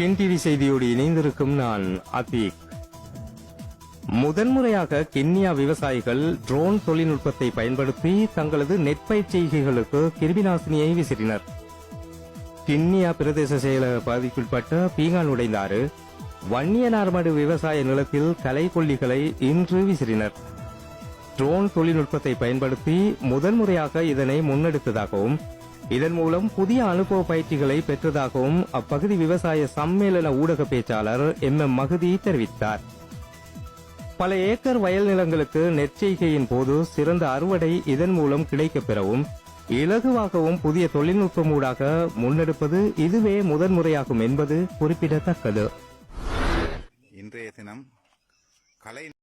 Ken TV செய்தியோடு இணைந்திருக்கும் நான் அதீக். முதன்முறையாக கென்யா விவசாயிகள் ட்ரோன் தொழில்நுட்பத்தை பயன்படுத்தி தங்களது நெற்பயிற்சிகளுக்கு கிருமிநாசினியை விசிறினர். கென்யா பிரதேச செயலக பகுதிக்குட்பட்ட பீங்கான் உடைந்தாறு வன்னியனார்மடு விவசாய நிலத்தில் களைக்கொல்லிகளை இன்று விசிறினர். ட்ரோன் தொழில்நுட்பத்தை பயன்படுத்தி முதன்முறையாக இதனை முன்னெடுத்ததாகவும் இதன் மூலம் புதிய அனுபவ பயிற்சிகளை பெற்றதாகவும் அப்பகுதி விவசாய சம்மேளன ஊடக பேச்சாளர் எம் மகுதி தெரிவித்தார். பல ஏக்கர் வயல் நிலங்களுக்கு நெற்செய்கையின் போது சிறந்த அறுவடை இதன் மூலம் கிடைக்கப் பெறவும் இலகுவாகவும் புதிய தொழில்நுட்பம் ஊடாக முன்னெடுப்பது இதுவே முதன்முறையாகும் என்பது குறிப்பிடத்தக்கது. இன்றைய தினம் கலை